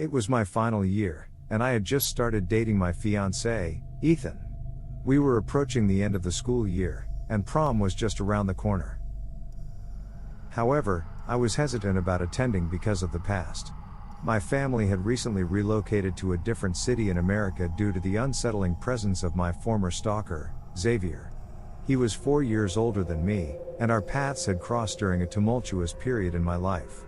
It was my final year, and I had just started dating my fiancé, Ethan. We were approaching the end of the school year, and prom was just around the corner. However, I was hesitant about attending because of the past. My family had recently relocated to a different city in America due to the unsettling presence of my former stalker, Xavier. He was 4 years older than me, and our paths had crossed during a tumultuous period in my life.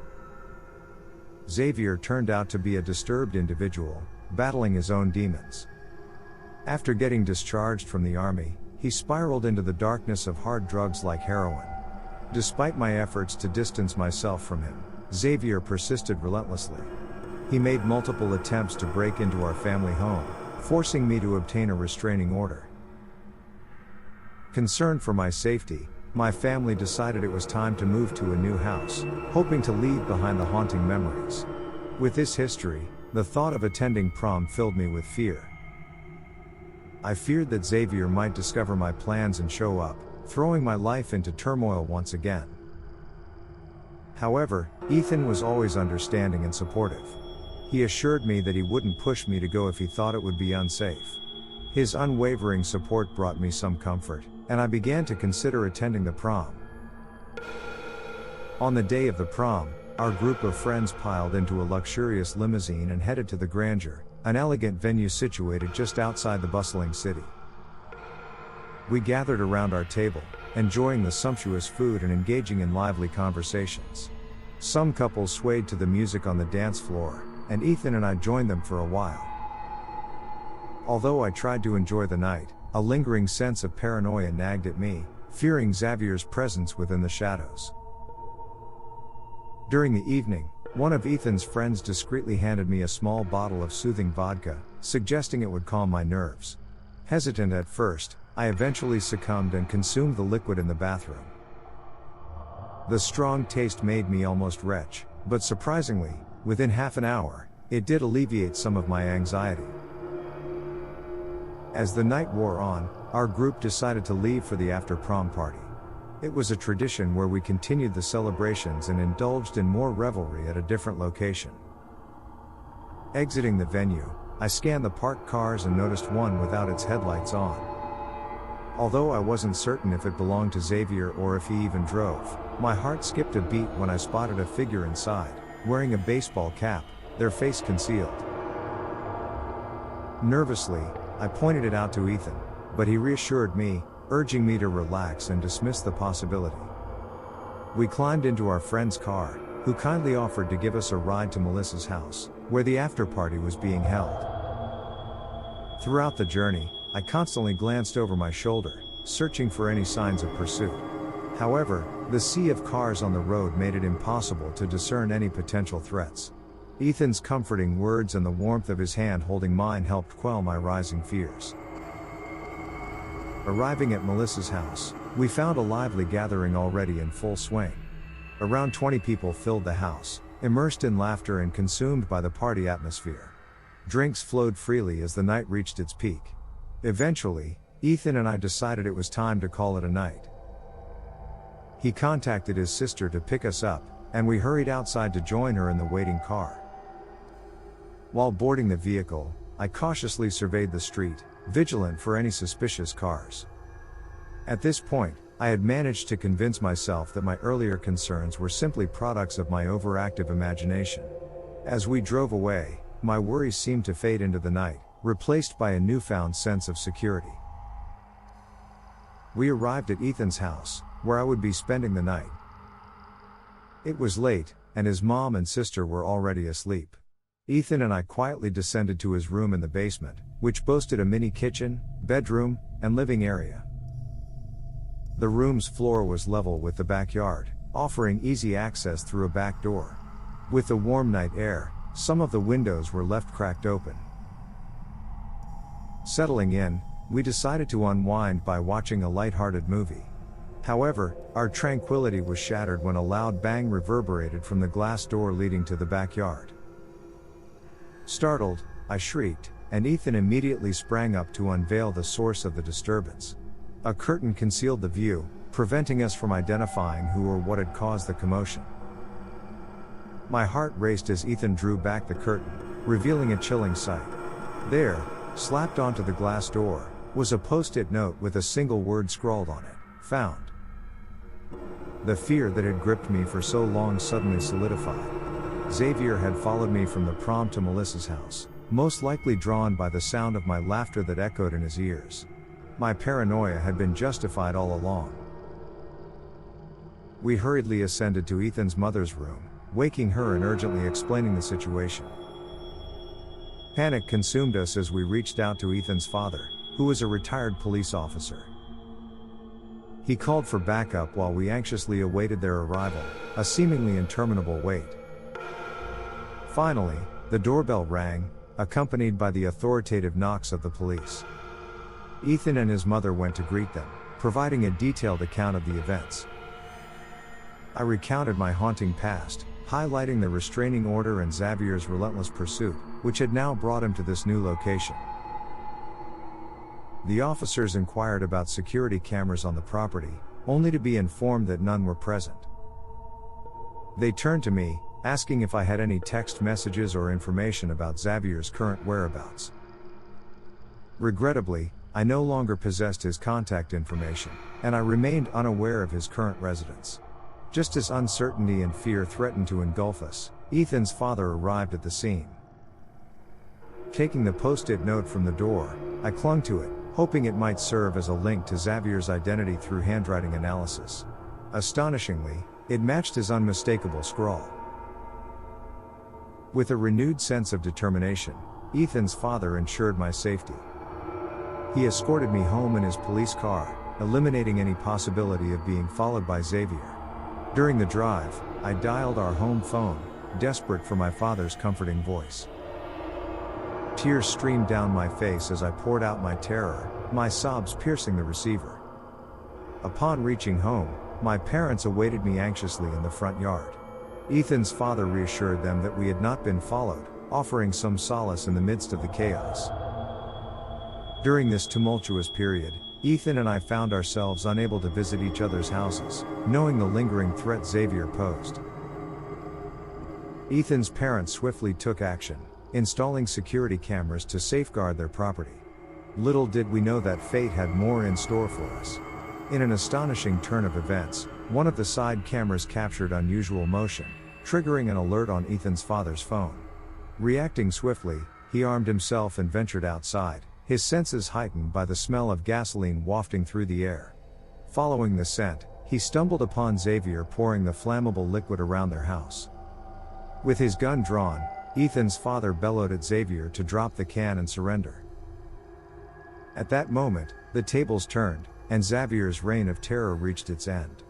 Xavier turned out to be a disturbed individual, battling his own demons. After getting discharged from the army, he spiraled into the darkness of hard drugs like heroin. Despite my efforts to distance myself from him, Xavier persisted relentlessly. He made multiple attempts to break into our family home, forcing me to obtain a restraining order. Concerned for my safety, my family decided it was time to move to a new house, hoping to leave behind the haunting memories. With this history, the thought of attending prom filled me with fear. I feared that Xavier might discover my plans and show up, throwing my life into turmoil once again. However, Ethan was always understanding and supportive. He assured me that he wouldn't push me to go if he thought it would be unsafe. His unwavering support brought me some comfort, and I began to consider attending the prom. On the day of the prom, our group of friends piled into a luxurious limousine and headed to the Grandeur, an elegant venue situated just outside the bustling city. We gathered around our table, enjoying the sumptuous food and engaging in lively conversations. Some couples swayed to the music on the dance floor, and Ethan and I joined them for a while. Although I tried to enjoy the night, a lingering sense of paranoia nagged at me, fearing Xavier's presence within the shadows. During the evening, one of Ethan's friends discreetly handed me a small bottle of soothing vodka, suggesting it would calm my nerves. Hesitant at first, I eventually succumbed and consumed the liquid in the bathroom. The strong taste made me almost retch, but surprisingly, within half an hour, it did alleviate some of my anxiety. As the night wore on, our group decided to leave for the after-prom party. It was a tradition where we continued the celebrations and indulged in more revelry at a different location. Exiting the venue, I scanned the parked cars and noticed one without its headlights on. Although I wasn't certain if it belonged to Xavier or if he even drove, my heart skipped a beat when I spotted a figure inside, wearing a baseball cap, their face concealed. Nervously, I pointed it out to Ethan, but he reassured me, urging me to relax and dismiss the possibility. We climbed into our friend's car, who kindly offered to give us a ride to Melissa's house, where the after-party was being held. Throughout the journey, I constantly glanced over my shoulder, searching for any signs of pursuit. However, the sea of cars on the road made it impossible to discern any potential threats. Ethan's comforting words and the warmth of his hand holding mine helped quell my rising fears. Arriving at Melissa's house, we found a lively gathering already in full swing. Around 20 people filled the house, immersed in laughter and consumed by the party atmosphere. Drinks flowed freely as the night reached its peak. Eventually, Ethan and I decided it was time to call it a night. He contacted his sister to pick us up, and we hurried outside to join her in the waiting car. While boarding the vehicle, I cautiously surveyed the street, vigilant for any suspicious cars. At this point, I had managed to convince myself that my earlier concerns were simply products of my overactive imagination. As we drove away, my worries seemed to fade into the night, replaced by a newfound sense of security. We arrived at Ethan's house, where I would be spending the night. It was late, and his mom and sister were already asleep. Ethan and I quietly descended to his room in the basement, which boasted a mini kitchen, bedroom, and living area. The room's floor was level with the backyard, offering easy access through a back door. With the warm night air, some of the windows were left cracked open. Settling in, we decided to unwind by watching a light-hearted movie. However, our tranquility was shattered when a loud bang reverberated from the glass door leading to the backyard. Startled, I shrieked, and Ethan immediately sprang up to unveil the source of the disturbance. A curtain concealed the view, preventing us from identifying who or what had caused the commotion. My heart raced as Ethan drew back the curtain, revealing a chilling sight. There, slapped onto the glass door, was a post-it note with a single word scrawled on it: found. The fear that had gripped me for so long suddenly solidified. Xavier had followed me from the prom to Melissa's house, most likely drawn by the sound of my laughter that echoed in his ears. My paranoia had been justified all along. We hurriedly ascended to Ethan's mother's room, waking her and urgently explaining the situation. Panic consumed us as we reached out to Ethan's father, who was a retired police officer. He called for backup while we anxiously awaited their arrival, a seemingly interminable wait. Finally, the doorbell rang, accompanied by the authoritative knocks of the police. Ethan and his mother went to greet them, providing a detailed account of the events. I recounted my haunting past, highlighting the restraining order and Xavier's relentless pursuit, which had now brought him to this new location. The officers inquired about security cameras on the property, only to be informed that none were present. They turned to me, asking if I had any text messages or information about Xavier's current whereabouts. Regrettably, I no longer possessed his contact information, and I remained unaware of his current residence. Just as uncertainty and fear threatened to engulf us, Ethan's father arrived at the scene. Taking the post-it note from the door, I clung to it, hoping it might serve as a link to Xavier's identity through handwriting analysis. Astonishingly, it matched his unmistakable scrawl. With a renewed sense of determination, Ethan's father ensured my safety. He escorted me home in his police car, eliminating any possibility of being followed by Xavier. During the drive, I dialed our home phone, desperate for my father's comforting voice. Tears streamed down my face as I poured out my terror, my sobs piercing the receiver. Upon reaching home, my parents awaited me anxiously in the front yard. Ethan's father reassured them that we had not been followed, offering some solace in the midst of the chaos. During this tumultuous period, Ethan and I found ourselves unable to visit each other's houses, knowing the lingering threat Xavier posed. Ethan's parents swiftly took action, installing security cameras to safeguard their property. Little did we know that fate had more in store for us. In an astonishing turn of events, one of the side cameras captured unusual motion, triggering an alert on Ethan's father's phone. Reacting swiftly, he armed himself and ventured outside, his senses heightened by the smell of gasoline wafting through the air. Following the scent, he stumbled upon Xavier pouring the flammable liquid around their house. With his gun drawn, Ethan's father bellowed at Xavier to drop the can and surrender. At that moment, the tables turned, and Xavier's reign of terror reached its end.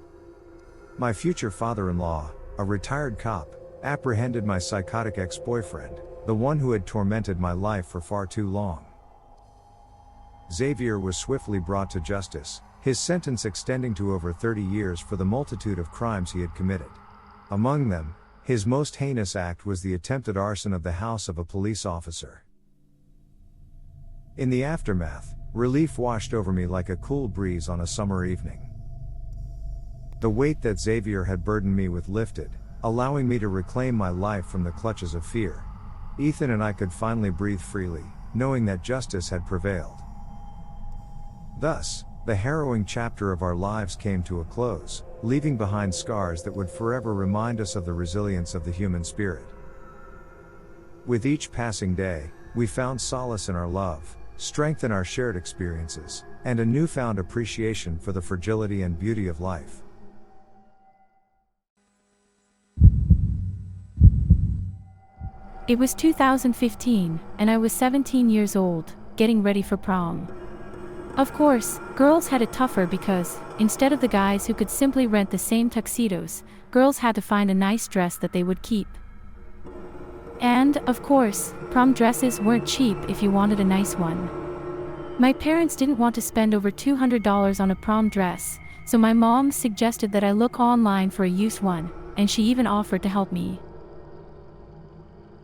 My future father-in-law, a retired cop, apprehended my psychotic ex-boyfriend, the one who had tormented my life for far too long. Xavier was swiftly brought to justice, his sentence extending to over 30 years for the multitude of crimes he had committed. Among them, his most heinous act was the attempted arson of the house of a police officer. In the aftermath, relief washed over me like a cool breeze on a summer evening. The weight that Xavier had burdened me with lifted, allowing me to reclaim my life from the clutches of fear. Ethan and I could finally breathe freely, knowing that justice had prevailed. Thus, the harrowing chapter of our lives came to a close, leaving behind scars that would forever remind us of the resilience of the human spirit. With each passing day, we found solace in our love, strength in our shared experiences, and a newfound appreciation for the fragility and beauty of life. It was 2015, and I was 17 years old, getting ready for prom. Of course, girls had it tougher because, instead of the guys who could simply rent the same tuxedos, girls had to find a nice dress that they would keep. And, of course, prom dresses weren't cheap if you wanted a nice one. My parents didn't want to spend over $200 on a prom dress, so my mom suggested that I look online for a used one, and she even offered to help me.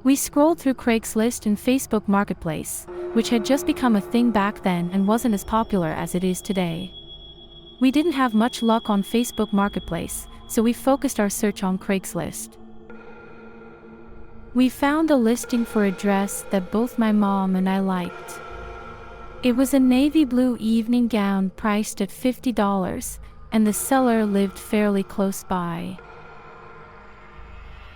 We scrolled through Craigslist and Facebook Marketplace, which had just become a thing back then and wasn't as popular as it is today. We didn't have much luck on Facebook Marketplace, so we focused our search on Craigslist. We found a listing for a dress that both my mom and I liked. It was a navy blue evening gown priced at $50, and the seller lived fairly close by.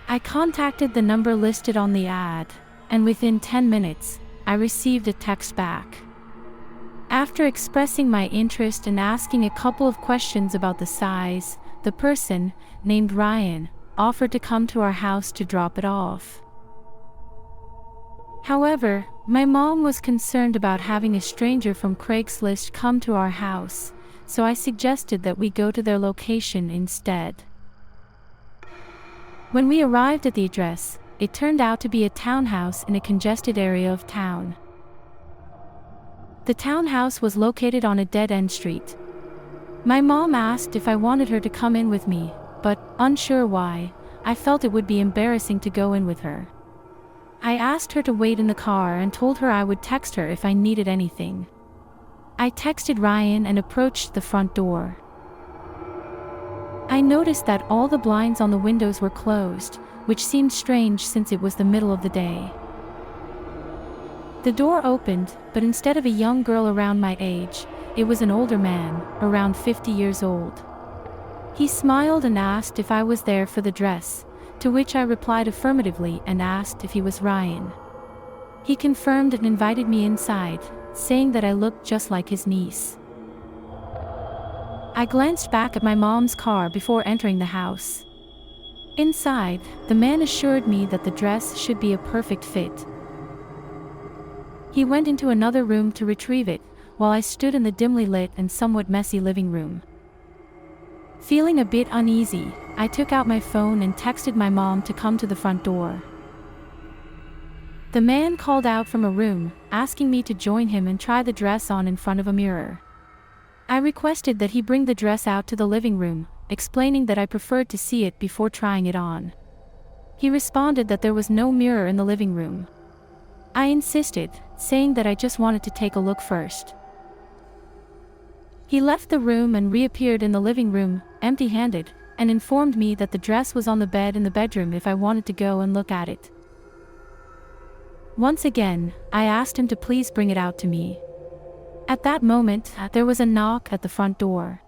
I contacted the number listed on the ad, and within 10 minutes, I received a text back. After expressing my interest and asking a couple of questions about the size, the person, named Ryan, offered to come to our house to drop it off. However, my mom was concerned about having a stranger from Craigslist come to our house, so I suggested that we go to their location instead. When we arrived at the address, it turned out to be a townhouse in a congested area of town. The townhouse was located on a dead-end street. My mom asked if I wanted her to come in with me, but, unsure why, I felt it would be embarrassing to go in with her. I asked her to wait in the car and told her I would text her if I needed anything. I texted Ryan and approached the front door. I noticed that all the blinds on the windows were closed, which seemed strange since it was the middle of the day. The door opened, but instead of a young girl around my age, it was an older man, around 50 years old. He smiled and asked if I was there for the dress, to which I replied affirmatively and asked if he was Ryan. He confirmed and invited me inside, saying that I looked just like his niece. I glanced back at my mom's car before entering the house. Inside, the man assured me that the dress should be a perfect fit. He went into another room to retrieve it, while I stood in the dimly lit and somewhat messy living room. Feeling a bit uneasy, I took out my phone and texted my mom to come to the front door. The man called out from a room, asking me to join him and try the dress on in front of a mirror. I requested that he bring the dress out to the living room, explaining that I preferred to see it before trying it on. He responded that there was no mirror in the living room. I insisted, saying that I just wanted to take a look first. He left the room and reappeared in the living room, empty-handed, and informed me that the dress was on the bed in the bedroom if I wanted to go and look at it. Once again, I asked him to please bring it out to me. At that moment, there was a knock at the front door.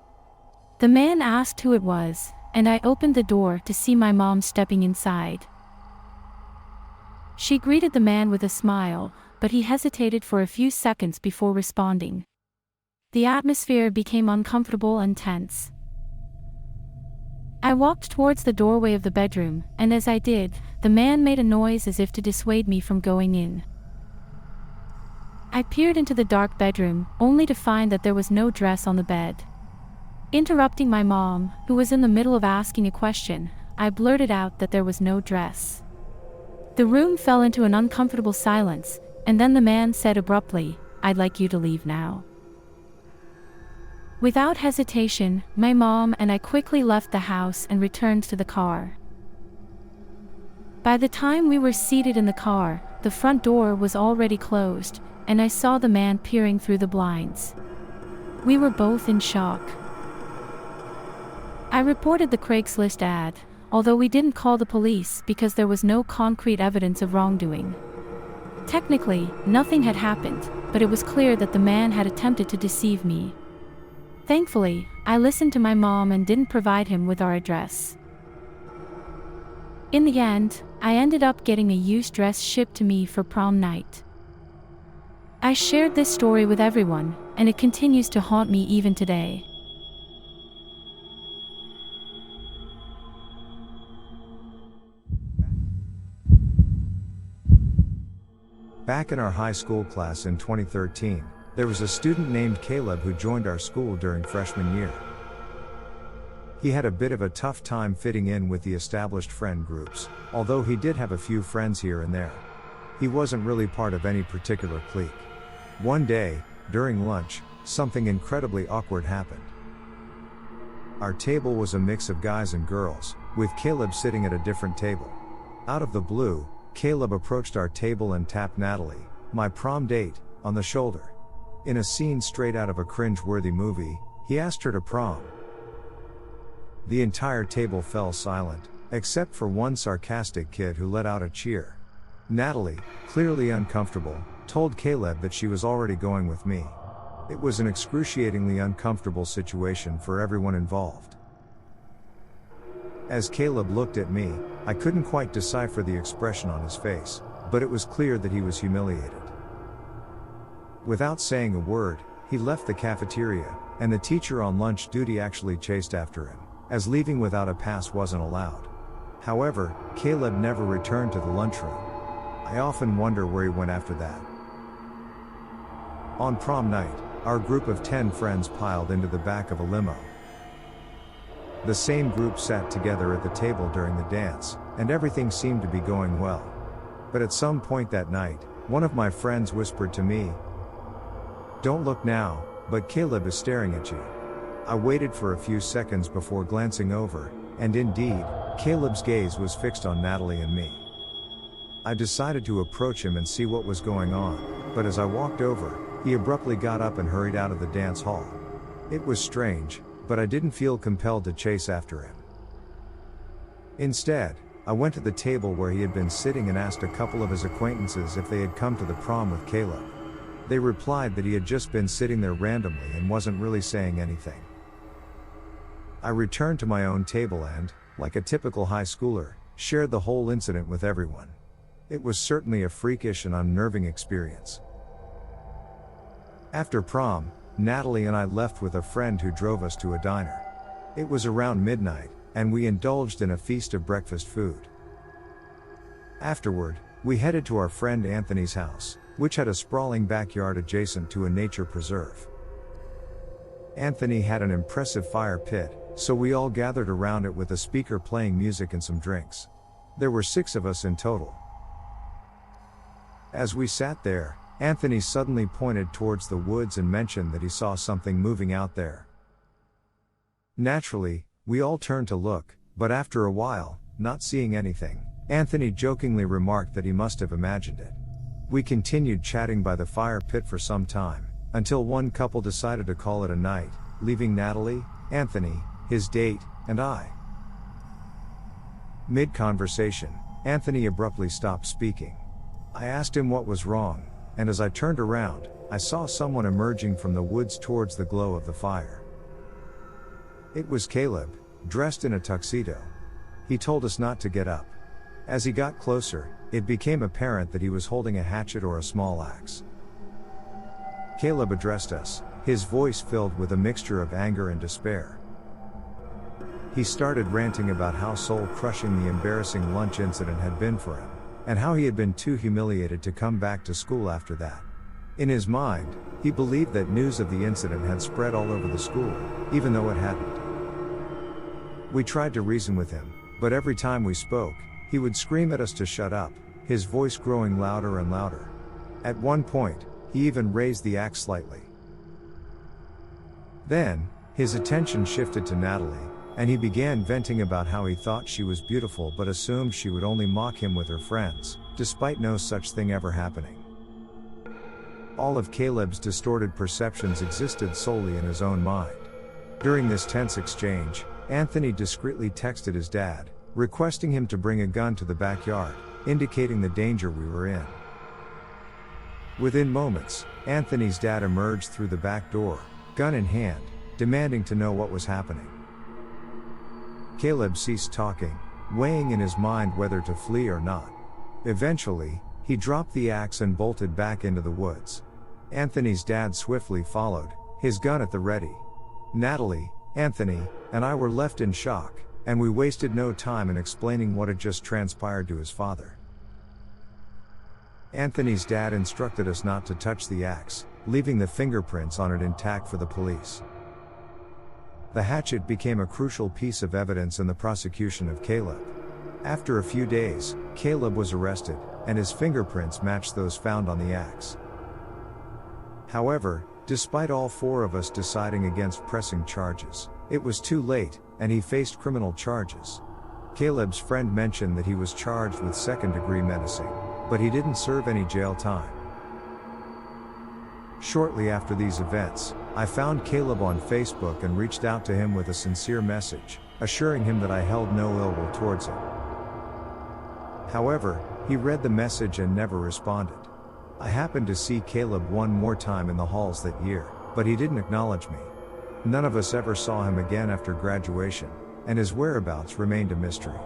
The man asked who it was, and I opened the door to see my mom stepping inside. She greeted the man with a smile, but he hesitated for a few seconds before responding. The atmosphere became uncomfortable and tense. I walked towards the doorway of the bedroom, and as I did, the man made a noise as if to dissuade me from going in. I peered into the dark bedroom, only to find that there was no dress on the bed. Interrupting my mom, who was in the middle of asking a question, I blurted out that there was no dress. The room fell into an uncomfortable silence, and then the man said abruptly, "I'd like you to leave now." Without hesitation, my mom and I quickly left the house and returned to the car. By the time we were seated in the car, the front door was already closed, and I saw the man peering through the blinds. We were both in shock. I reported the Craigslist ad, although we didn't call the police because there was no concrete evidence of wrongdoing. Technically, nothing had happened, but it was clear that the man had attempted to deceive me. Thankfully, I listened to my mom and didn't provide him with our address. In the end, I ended up getting a used dress shipped to me for prom night. I shared this story with everyone, and it continues to haunt me even today. Back in our high school class in 2013, there was a student named Caleb who joined our school during freshman year. He had a bit of a tough time fitting in with the established friend groups, although he did have a few friends here and there. He wasn't really part of any particular clique. One day, during lunch, something incredibly awkward happened. Our table was a mix of guys and girls, with Caleb sitting at a different table. Out of the blue, Caleb approached our table and tapped Natalie, my prom date, on the shoulder. In a scene straight out of a cringe-worthy movie, he asked her to prom. The entire table fell silent, except for one sarcastic kid who let out a cheer. Natalie, clearly uncomfortable, told Caleb that she was already going with me. It was an excruciatingly uncomfortable situation for everyone involved. As Caleb looked at me, I couldn't quite decipher the expression on his face, but it was clear that he was humiliated. Without saying a word, he left the cafeteria, and the teacher on lunch duty actually chased after him, as leaving without a pass wasn't allowed. However, Caleb never returned to the lunchroom. I often wonder where he went after that. On prom night, our group of 10 friends piled into the back of a limo. The same group sat together at the table during the dance, and everything seemed to be going well. But at some point that night, one of my friends whispered to me, "Don't look now, but Caleb is staring at you." I waited for a few seconds before glancing over, and indeed, Caleb's gaze was fixed on Natalie and me. I decided to approach him and see what was going on, but as I walked over, he abruptly got up and hurried out of the dance hall. It was strange, but I didn't feel compelled to chase after him. Instead, I went to the table where he had been sitting and asked a couple of his acquaintances if they had come to the prom with Caleb. They replied that he had just been sitting there randomly and wasn't really saying anything. I returned to my own table and, like a typical high schooler, shared the whole incident with everyone. It was certainly a freakish and unnerving experience. After prom, Natalie and I left with a friend who drove us to a diner. It was around midnight, and we indulged in a feast of breakfast food. Afterward, we headed to our friend Anthony's house, which had a sprawling backyard adjacent to a nature preserve. Anthony had an impressive fire pit, so we all gathered around it with a speaker playing music and some drinks. There were 6 of us in total. As we sat there, Anthony suddenly pointed towards the woods and mentioned that he saw something moving out there. Naturally, we all turned to look, but after a while, not seeing anything, Anthony jokingly remarked that he must have imagined it. We continued chatting by the fire pit for some time, until one couple decided to call it a night, leaving Natalie, Anthony, his date, and I. Mid-conversation, Anthony abruptly stopped speaking. I asked him what was wrong, and as I turned around, I saw someone emerging from the woods towards the glow of the fire. It was Caleb, dressed in a tuxedo. He told us not to get up. As he got closer, it became apparent that he was holding a hatchet or a small axe. Caleb addressed us, his voice filled with a mixture of anger and despair. He started ranting about how soul-crushing the embarrassing lunch incident had been for him, and how he had been too humiliated to come back to school after that. In his mind, he believed that news of the incident had spread all over the school, even though it hadn't. We tried to reason with him, but every time we spoke, he would scream at us to shut up, his voice growing louder and louder. At one point, he even raised the axe slightly. Then, his attention shifted to Natalie, and he began venting about how he thought she was beautiful but assumed she would only mock him with her friends, despite no such thing ever happening. All of Caleb's distorted perceptions existed solely in his own mind. During this tense exchange, Anthony discreetly texted his dad, requesting him to bring a gun to the backyard, indicating the danger we were in. Within moments, Anthony's dad emerged through the back door, gun in hand, demanding to know what was happening. Caleb ceased talking, weighing in his mind whether to flee or not. Eventually, he dropped the axe and bolted back into the woods. Anthony's dad swiftly followed, his gun at the ready. Natalie, Anthony, and I were left in shock, and we wasted no time in explaining what had just transpired to his father. Anthony's dad instructed us not to touch the axe, leaving the fingerprints on it intact for the police. The hatchet became a crucial piece of evidence in the prosecution of Caleb. After a few days, Caleb was arrested, and his fingerprints matched those found on the axe. However, despite all 4 of us deciding against pressing charges, it was too late, and he faced criminal charges. Caleb's friend mentioned that he was charged with second-degree menacing, but he didn't serve any jail time. Shortly after these events, I found Caleb on Facebook and reached out to him with a sincere message, assuring him that I held no ill will towards him. However, he read the message and never responded. I happened to see Caleb one more time in the halls that year, but he didn't acknowledge me. None of us ever saw him again after graduation, and his whereabouts remained a mystery.